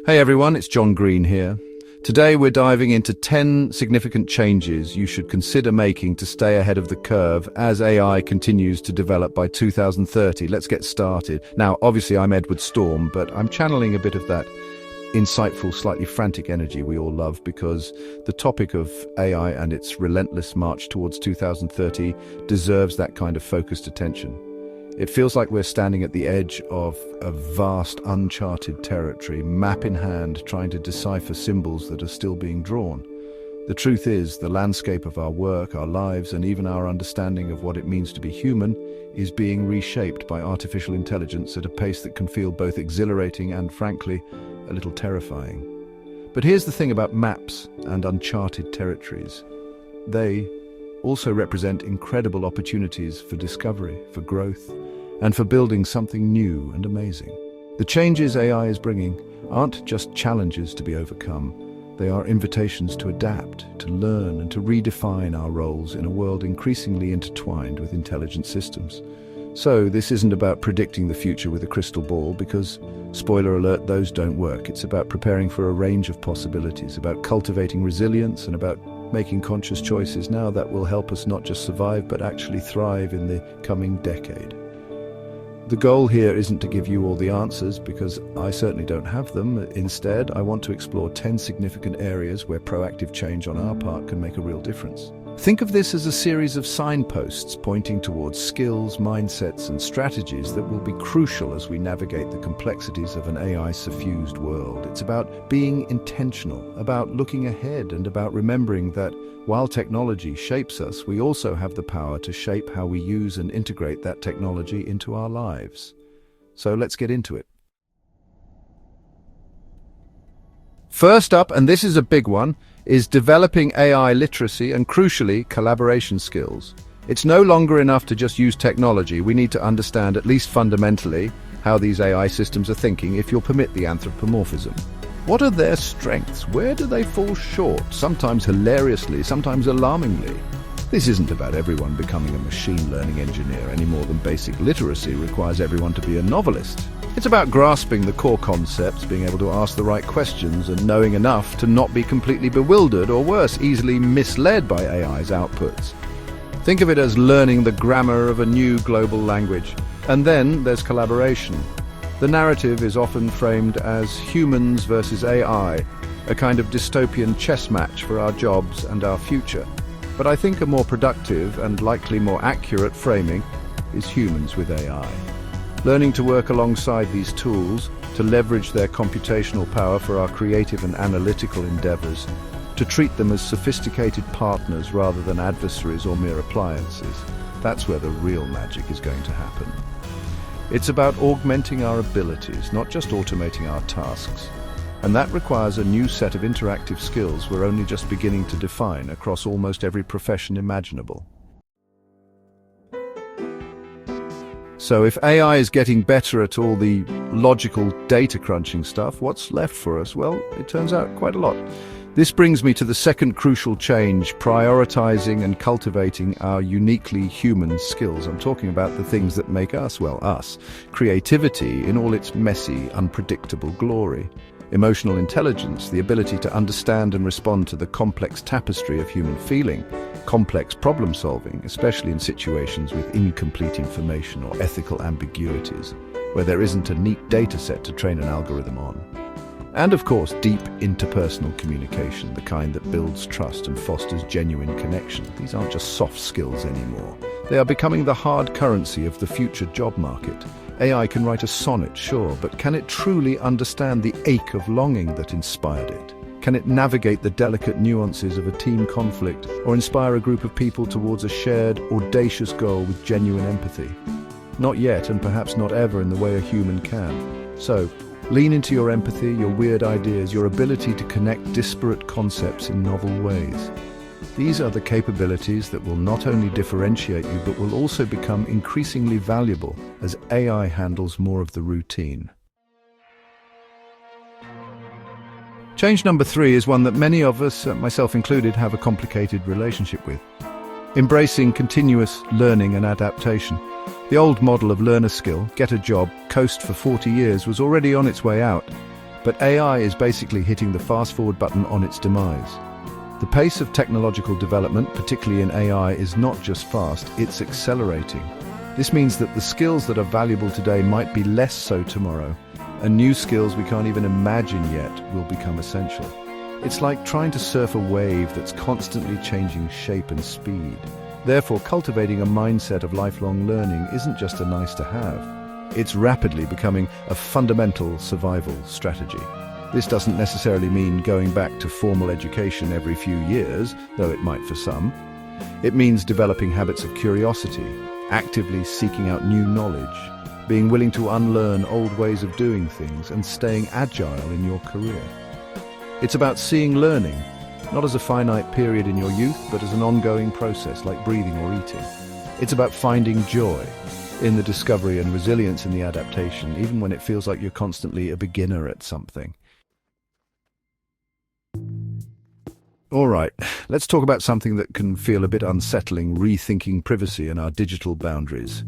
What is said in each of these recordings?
Hey everyone, it's John Green here. Today we're diving into 10 significant changes you should consider making to stay ahead of the curve as AI continues to develop by 2030. Let's get started. Now, obviously I'm Edward Storm, but I'm channeling a bit of that insightful, slightly frantic energy we all love because the topic of AI and its relentless march towards 2030 deserves that kind of focused attention. It feels like we're standing at the edge of a vast, uncharted territory, map in hand, trying to decipher symbols that are still being drawn. The truth is, the landscape of our work, our lives, and even our understanding of what it means to be human is being reshaped by artificial intelligence at a pace that can feel both exhilarating and, frankly, a little terrifying. But here's the thing about maps and uncharted territories. They also represent incredible opportunities for discovery, for growth, and for building something new and amazing. The changes AI is bringing aren't just challenges to be overcome. They are invitations to adapt, to learn, and to redefine our roles in a world increasingly intertwined with intelligent systems. So this isn't about predicting the future with a crystal ball because, spoiler alert, those don't work. It's about preparing for a range of possibilities, about cultivating resilience, and about making conscious choices now that will help us not just survive but actually thrive in the coming decade. The goal here isn't to give you all the answers because I certainly don't have them. Instead, I want to explore 10 significant areas where proactive change on our part can make a real difference. Think of this as a series of signposts pointing towards skills, mindsets, and strategies that will be crucial as we navigate the complexities of an AI-suffused world. It's about being intentional, about looking ahead, and about remembering that while technology shapes us, we also have the power to shape how we use and integrate that technology into our lives. So let's get into it. First up, and this is a big one, is developing AI literacy and, crucially, collaboration skills. It's no longer enough to just use technology. We need to understand, at least fundamentally, how these AI systems are thinking, if you'll permit the anthropomorphism. What are their strengths? Where do they fall short? Sometimes hilariously, sometimes alarmingly. This isn't about everyone becoming a machine learning engineer any more than basic literacy requires everyone to be a novelist. It's about grasping the core concepts, being able to ask the right questions, and knowing enough to not be completely bewildered or worse, easily misled by AI's outputs. Think of it as learning the grammar of a new global language. And then there's collaboration. The narrative is often framed as humans versus AI, a kind of dystopian chess match for our jobs and our future. But I think a more productive and likely more accurate framing is humans with AI. Learning to work alongside these tools, to leverage their computational power for our creative and analytical endeavors, to treat them as sophisticated partners rather than adversaries or mere appliances. That's where the real magic is going to happen. It's about augmenting our abilities, not just automating our tasks. And that requires a new set of interactive skills we're only just beginning to define across almost every profession imaginable. So if AI is getting better at all the logical data crunching stuff, what's left for us? Well, it turns out quite a lot. This brings me to the second crucial change, prioritizing and cultivating our uniquely human skills. I'm talking about the things that make us, well, us. Creativity in all its messy, unpredictable glory. Emotional intelligence, the ability to understand and respond to the complex tapestry of human feeling. Complex problem solving, especially in situations with incomplete information or ethical ambiguities, where there isn't a neat data set to train an algorithm on. And of course, deep interpersonal communication, the kind that builds trust and fosters genuine connection. These aren't just soft skills anymore. They are becoming the hard currency of the future job market. AI can write a sonnet, sure, but can it truly understand the ache of longing that inspired it? Can it navigate the delicate nuances of a team conflict or inspire a group of people towards a shared, audacious goal with genuine empathy? Not yet, and perhaps not ever in the way a human can. So, lean into your empathy, your weird ideas, your ability to connect disparate concepts in novel ways. These are the capabilities that will not only differentiate you, but will also become increasingly valuable as AI handles more of the routine. Change number 3 is one that many of us, myself included, have a complicated relationship with. Embracing continuous learning and adaptation. The old model of learn a skill, get a job, coast for 40 years was already on its way out. But AI is basically hitting the fast-forward button on its demise. The pace of technological development, particularly in AI, is not just fast, it's accelerating. This means that the skills that are valuable today might be less so tomorrow, and new skills we can't even imagine yet will become essential. It's like trying to surf a wave that's constantly changing shape and speed. Therefore, cultivating a mindset of lifelong learning isn't just a nice to have. It's rapidly becoming a fundamental survival strategy. This doesn't necessarily mean going back to formal education every few years, though it might for some. It means developing habits of curiosity, actively seeking out new knowledge, being willing to unlearn old ways of doing things, and staying agile in your career. It's about seeing learning, not as a finite period in your youth, but as an ongoing process like breathing or eating. It's about finding joy in the discovery and resilience in the adaptation, even when it feels like you're constantly a beginner at something. All right, let's talk about something that can feel a bit unsettling: rethinking privacy and our digital boundaries.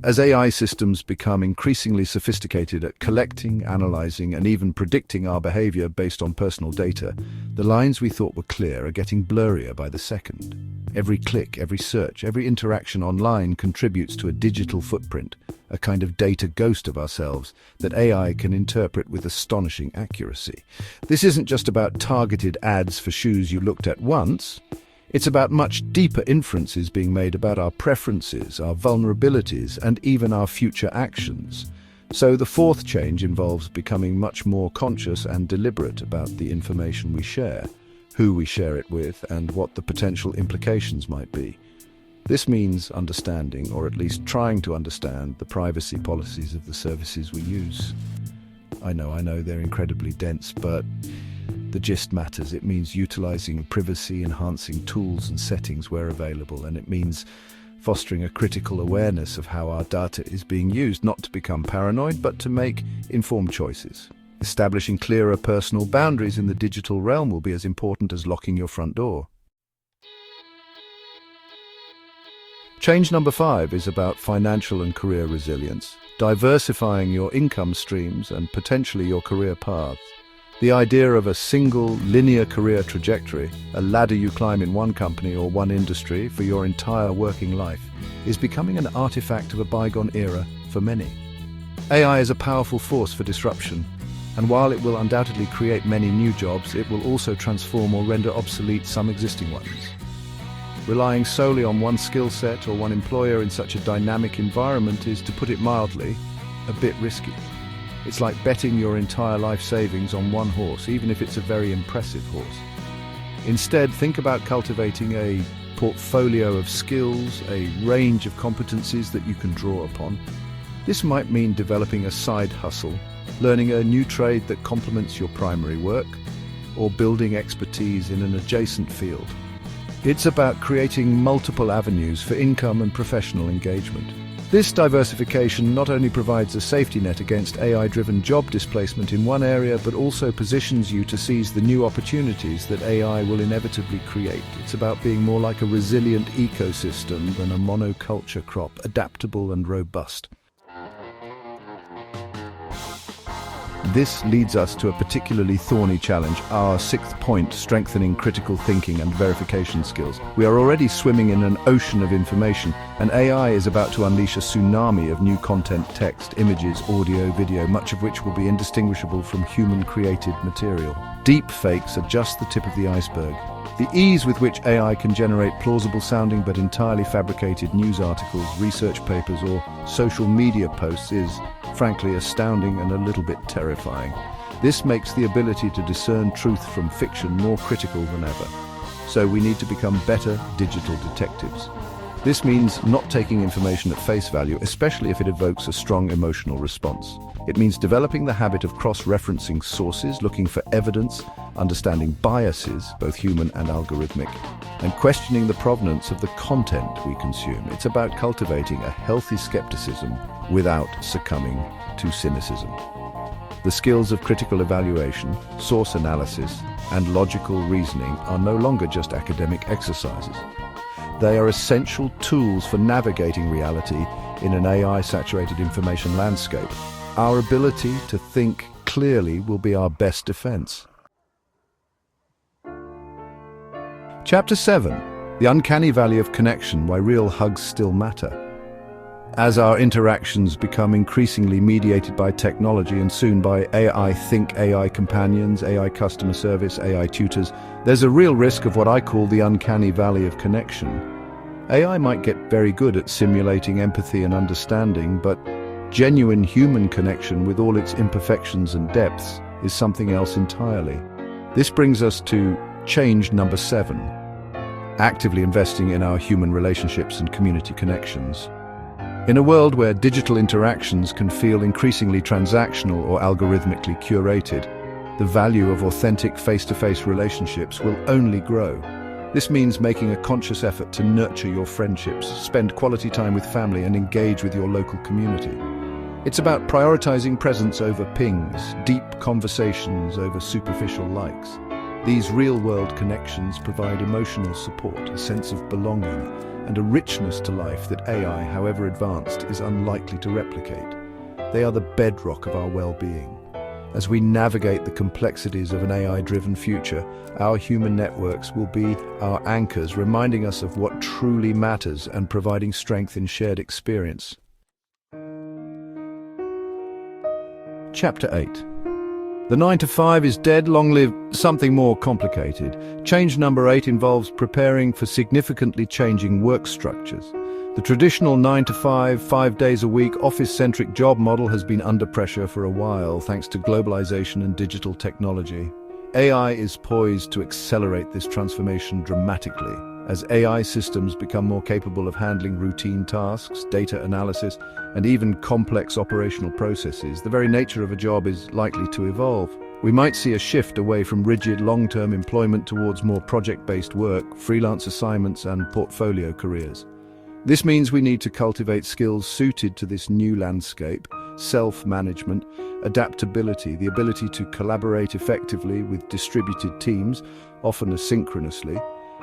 As AI systems become increasingly sophisticated at collecting, analyzing, and even predicting our behavior based on personal data, the lines we thought were clear are getting blurrier by the second. Every click, every search, every interaction online contributes to a digital footprint, a kind of data ghost of ourselves that AI can interpret with astonishing accuracy. This isn't just about targeted ads for shoes you looked at once. It's about much deeper inferences being made about our preferences, our vulnerabilities, and even our future actions. So the fourth change involves becoming much more conscious and deliberate about the information we share, who we share it with, and what the potential implications might be. This means understanding, or at least trying to understand, the privacy policies of the services we use. I know, they're incredibly dense, but the gist matters. It means utilizing privacy-enhancing tools and settings where available, and it means fostering a critical awareness of how our data is being used, not to become paranoid, but to make informed choices. Establishing clearer personal boundaries in the digital realm will be as important as locking your front door. Change number 5 is about financial and career resilience, diversifying your income streams and potentially your career path. The idea of a single, linear career trajectory, a ladder you climb in one company or one industry for your entire working life, is becoming an artifact of a bygone era for many. AI is a powerful force for disruption, and while it will undoubtedly create many new jobs, it will also transform or render obsolete some existing ones. Relying solely on one skill set or one employer in such a dynamic environment is, to put it mildly, a bit risky. It's like betting your entire life savings on one horse, even if it's a very impressive horse. Instead, think about cultivating a portfolio of skills, a range of competencies that you can draw upon. This might mean developing a side hustle, learning a new trade that complements your primary work, or building expertise in an adjacent field. It's about creating multiple avenues for income and professional engagement. This diversification not only provides a safety net against AI-driven job displacement in one area, but also positions you to seize the new opportunities that AI will inevitably create. It's about being more like a resilient ecosystem than a monoculture crop, adaptable and robust. This leads us to a particularly thorny challenge, our 6th point: strengthening critical thinking and verification skills. We are already swimming in an ocean of information, and AI is about to unleash a tsunami of new content: text, images, audio, video, much of which will be indistinguishable from human-created material. Deep fakes are just the tip of the iceberg. The ease with which AI can generate plausible-sounding but entirely fabricated news articles, research papers, or social media posts is, frankly, astounding and a little bit terrifying. This makes the ability to discern truth from fiction more critical than ever. So we need to become better digital detectives. This means not taking information at face value, especially if it evokes a strong emotional response. It means developing the habit of cross-referencing sources, looking for evidence, understanding biases, both human and algorithmic, and questioning the provenance of the content we consume. It's about cultivating a healthy skepticism without succumbing to cynicism. The skills of critical evaluation, source analysis, and logical reasoning are no longer just academic exercises. They are essential tools for navigating reality in an AI-saturated information landscape. Our ability to think clearly will be our best defense. Chapter 7. The Uncanny Valley of Connection, Why Real Hugs Still Matter. As our interactions become increasingly mediated by technology and soon by AI, think AI companions, AI customer service, AI tutors, there's a real risk of what I call the uncanny valley of connection. AI might get very good at simulating empathy and understanding, but genuine human connection with all its imperfections and depths is something else entirely. This brings us to change number 7, actively investing in our human relationships and community connections. In a world where digital interactions can feel increasingly transactional or algorithmically curated, the value of authentic face-to-face relationships will only grow. This means making a conscious effort to nurture your friendships, spend quality time with family, and engage with your local community. It's about prioritizing presence over pings, deep conversations over superficial likes. These real-world connections provide emotional support, a sense of belonging, and a richness to life that AI, however advanced, is unlikely to replicate. They are the bedrock of our well-being. As we navigate the complexities of an AI-driven future, our human networks will be our anchors, reminding us of what truly matters and providing strength in shared experience. Chapter 8. The 9-to-5 is dead, long live something more complicated. Change number 8 involves preparing for significantly changing work structures. The traditional 9-to-5, 5 days a week, office-centric job model has been under pressure for a while thanks to globalization and digital technology. AI is poised to accelerate this transformation dramatically. As AI systems become more capable of handling routine tasks, data analysis, and even complex operational processes, the very nature of a job is likely to evolve. We might see a shift away from rigid long-term employment towards more project-based work, freelance assignments, and portfolio careers. This means we need to cultivate skills suited to this new landscape: self-management, adaptability, the ability to collaborate effectively with distributed teams, often asynchronously,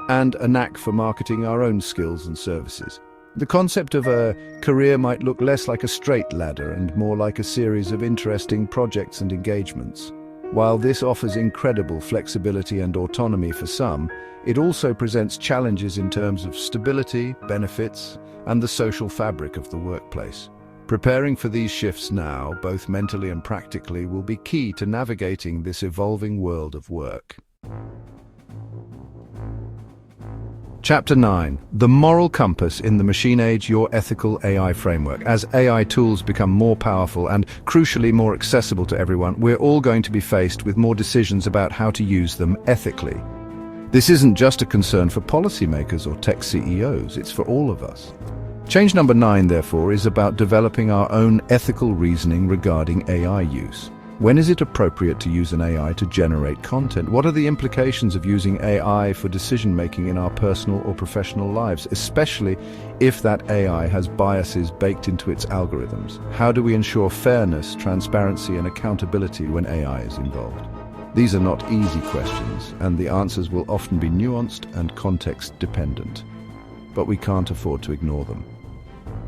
and a knack for marketing our own skills and services. The concept of a career might look less like a straight ladder and more like a series of interesting projects and engagements. While this offers incredible flexibility and autonomy for some, it also presents challenges in terms of stability, benefits, and the social fabric of the workplace. Preparing for these shifts now, both mentally and practically, will be key to navigating this evolving world of work. Chapter 9. The Moral Compass in the Machine Age, Your Ethical AI Framework. As AI tools become more powerful and, crucially, more accessible to everyone, we're all going to be faced with more decisions about how to use them ethically. This isn't just a concern for policymakers or tech CEOs, it's for all of us. Change number 9, therefore, is about developing our own ethical reasoning regarding AI use. When is it appropriate to use an AI to generate content? What are the implications of using AI for decision-making in our personal or professional lives, especially if that AI has biases baked into its algorithms? How do we ensure fairness, transparency, and accountability when AI is involved? These are not easy questions, and the answers will often be nuanced and context-dependent. But we can't afford to ignore them.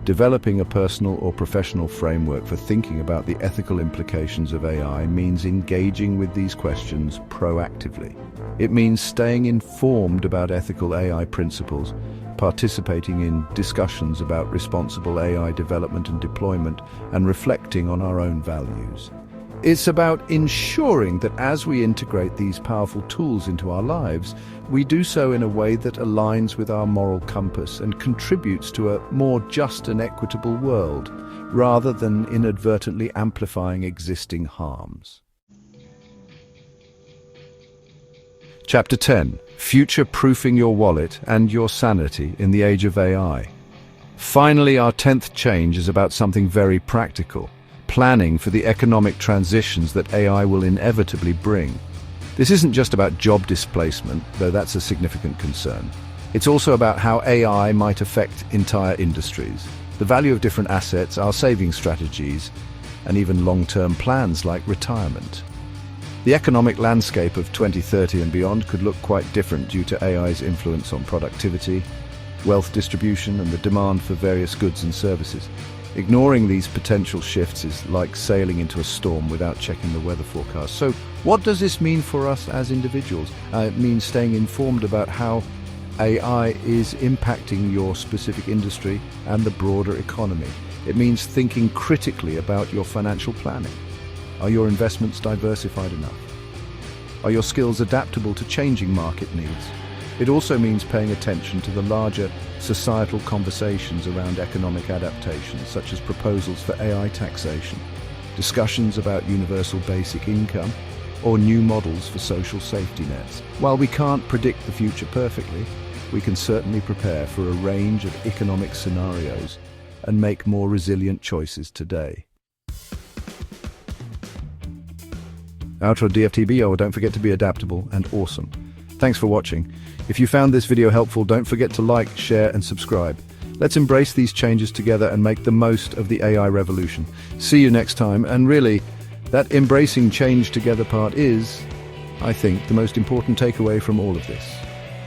Developing a personal or professional framework for thinking about the ethical implications of AI means engaging with these questions proactively. It means staying informed about ethical AI principles, participating in discussions about responsible AI development and deployment, and reflecting on our own values. It's about ensuring that as we integrate these powerful tools into our lives, we do so in a way that aligns with our moral compass and contributes to a more just and equitable world, rather than inadvertently amplifying existing harms. Chapter 10. Future-proofing your wallet and your sanity in the age of AI. Finally, our 10th change is about something very practical: planning for the economic transitions that AI will inevitably bring. This isn't just about job displacement, though that's a significant concern. It's also about how AI might affect entire industries, the value of different assets, our saving strategies, and even long-term plans like retirement. The economic landscape of 2030 and beyond could look quite different due to AI's influence on productivity, wealth distribution, and the demand for various goods and services. Ignoring these potential shifts is like sailing into a storm without checking the weather forecast. So, what does this mean for us as individuals? It means staying informed about how AI is impacting your specific industry and the broader economy. It means thinking critically about your financial planning. Are your investments diversified enough? Are your skills adaptable to changing market needs? It also means paying attention to the larger societal conversations around economic adaptation, such as proposals for AI taxation, discussions about universal basic income, or new models for social safety nets. While we can't predict the future perfectly, we can certainly prepare for a range of economic scenarios and make more resilient choices today. Outro DFTBO, don't forget to be adaptable and awesome. Thanks for watching. If you found this video helpful, don't forget to like, share, and subscribe. Let's embrace these changes together and make the most of the AI revolution. See you next time. And really, that embracing change together part is, I think, the most important takeaway from all of this.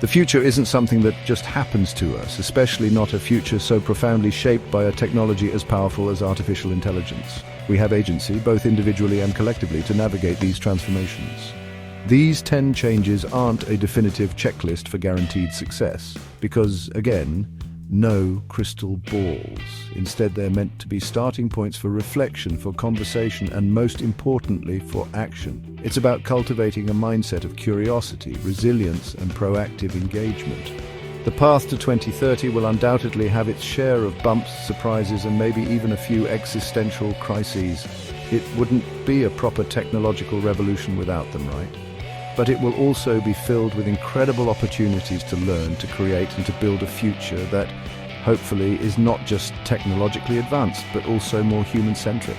The future isn't something that just happens to us, especially not a future so profoundly shaped by a technology as powerful as artificial intelligence. We have agency, both individually and collectively, to navigate these transformations. These 10 changes aren't a definitive checklist for guaranteed success, because, again, no crystal balls. Instead, they're meant to be starting points for reflection, for conversation, and most importantly, for action. It's about cultivating a mindset of curiosity, resilience, and proactive engagement. The path to 2030 will undoubtedly have its share of bumps, surprises, and maybe even a few existential crises. It wouldn't be a proper technological revolution without them, right? But it will also be filled with incredible opportunities to learn, to create, and to build a future that, hopefully, is not just technologically advanced, but also more human-centric.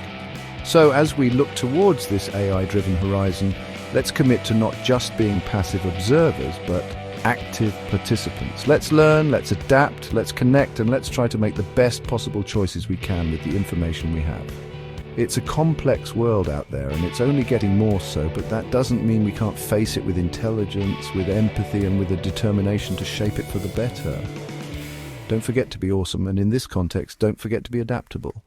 So, as we look towards this AI-driven horizon, let's commit to not just being passive observers, but active participants. Let's learn, let's adapt, let's connect, and let's try to make the best possible choices we can with the information we have. It's a complex world out there, and it's only getting more so, but that doesn't mean we can't face it with intelligence, with empathy, and with a determination to shape it for the better. Don't forget to be awesome, and in this context, don't forget to be adaptable.